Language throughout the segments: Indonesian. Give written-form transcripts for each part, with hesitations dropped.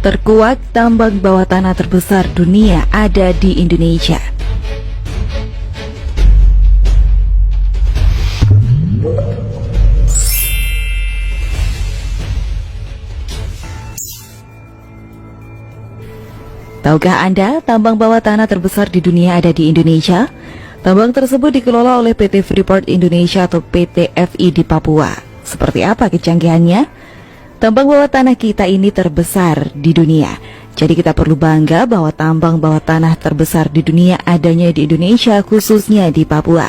Terkuak tambang bawah tanah terbesar dunia ada di Indonesia. Tahukah Anda, tambang bawah tanah terbesar di dunia ada di Indonesia? Tambang tersebut dikelola oleh PT Freeport Indonesia atau PT FI di Papua. Seperti apa kecanggihannya? Tambang bawah tanah kita ini terbesar di dunia. Jadi kita perlu bangga bahwa tambang bawah tanah terbesar di dunia adanya di Indonesia, khususnya di Papua.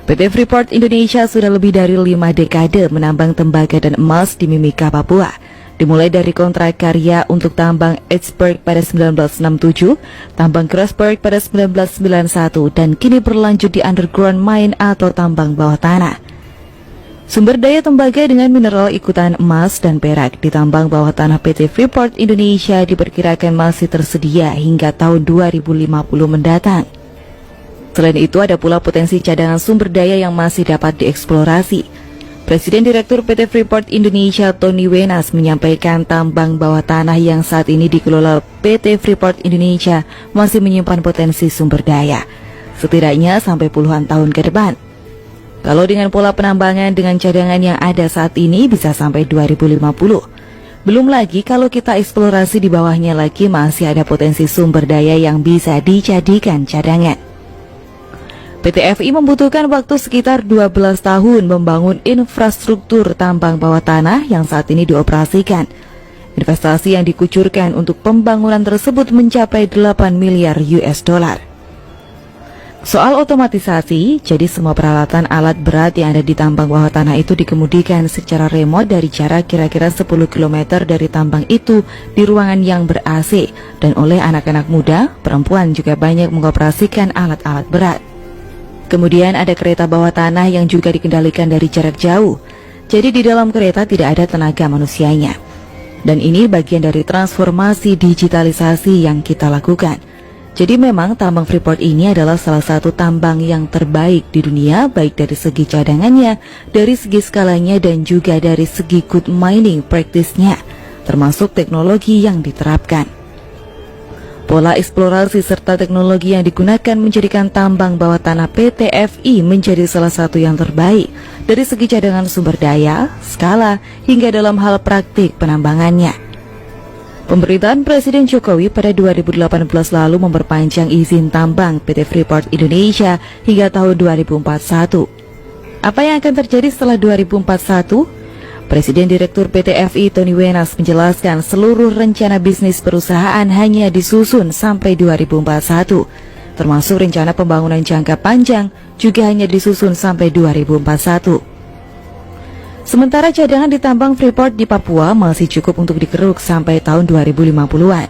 PT Freeport Indonesia sudah lebih dari 5 dekade menambang tembaga dan emas di Mimika, Papua. Dimulai dari kontrak karya untuk tambang Iceberg pada 1967, tambang Grasberg pada 1991, dan kini berlanjut di underground mine atau tambang bawah tanah. Sumber daya tembaga dengan mineral ikutan emas dan perak di tambang bawah tanah PT Freeport Indonesia diperkirakan masih tersedia hingga tahun 2050 mendatang. Selain itu, ada pula potensi cadangan sumber daya yang masih dapat dieksplorasi. Presiden Direktur PT Freeport Indonesia Tony Wenas menyampaikan tambang bawah tanah yang saat ini dikelola PT Freeport Indonesia masih menyimpan potensi sumber daya, setidaknya sampai puluhan tahun ke depan. Kalau dengan pola penambangan dengan cadangan yang ada saat ini bisa sampai 2050. Belum lagi kalau kita eksplorasi di bawahnya lagi masih ada potensi sumber daya yang bisa dijadikan cadangan. PT FI membutuhkan waktu sekitar 12 tahun membangun infrastruktur tambang bawah tanah yang saat ini dioperasikan. Investasi yang dikucurkan untuk pembangunan tersebut mencapai 8 miliar US dollar. Soal otomatisasi, jadi semua peralatan alat berat yang ada di tambang bawah tanah itu dikemudikan secara remote dari jarak kira-kira 10 km dari tambang itu di ruangan yang ber-AC, dan oleh anak-anak muda, perempuan juga banyak mengoperasikan alat-alat berat. Kemudian ada kereta bawah tanah yang juga dikendalikan dari jarak jauh. Jadi di dalam kereta tidak ada tenaga manusianya. Dan ini bagian dari transformasi digitalisasi yang kita lakukan. Jadi memang tambang Freeport ini adalah salah satu tambang yang terbaik di dunia, baik dari segi cadangannya, dari segi skalanya, dan juga dari segi good mining practice-nya, termasuk teknologi yang diterapkan. Pola eksplorasi serta teknologi yang digunakan menjadikan tambang bawah tanah PT FI menjadi salah satu yang terbaik dari segi cadangan sumber daya, skala, hingga dalam hal praktik penambangannya. Pemerintahan Presiden Jokowi pada 2018 lalu memperpanjang izin tambang PT Freeport Indonesia hingga tahun 2041. Apa yang akan terjadi setelah 2041? Presiden Direktur PT FI Tony Wenas menjelaskan seluruh rencana bisnis perusahaan hanya disusun sampai 2041, termasuk rencana pembangunan jangka panjang juga hanya disusun sampai 2041. Sementara cadangan di tambang Freeport di Papua masih cukup untuk dikeruk sampai tahun 2050-an.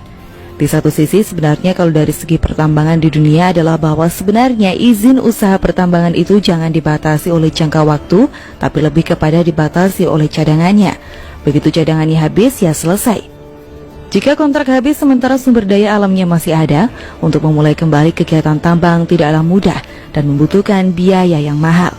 Di satu sisi sebenarnya kalau dari segi pertambangan di dunia adalah bahwa sebenarnya izin usaha pertambangan itu jangan dibatasi oleh jangka waktu, tapi lebih kepada dibatasi oleh cadangannya. Begitu cadangannya habis, ya selesai. Jika kontrak habis sementara sumber daya alamnya masih ada, untuk memulai kembali kegiatan tambang tidaklah mudah dan membutuhkan biaya yang mahal.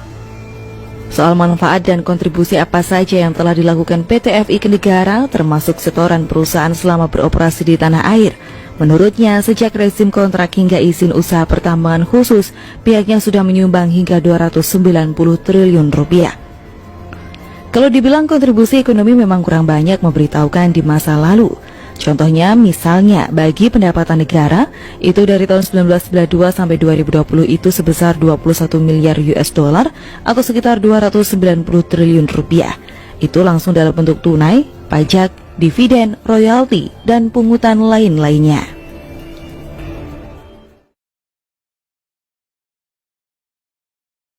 Soal manfaat dan kontribusi apa saja yang telah dilakukan PT FI ke negara, termasuk setoran perusahaan selama beroperasi di tanah air. Menurutnya, sejak rezim kontrak hingga izin usaha pertambangan khusus, pihaknya sudah menyumbang hingga 290 triliun rupiah. Kalau dibilang kontribusi ekonomi memang kurang banyak memberitahukan di masa lalu. Contohnya, misalnya bagi pendapatan negara itu dari tahun 1992 sampai 2020 itu sebesar 21 miliar US dollar atau sekitar 290 triliun rupiah. Itu langsung dalam bentuk tunai, pajak, dividen, royalti, dan pungutan lain-lainnya.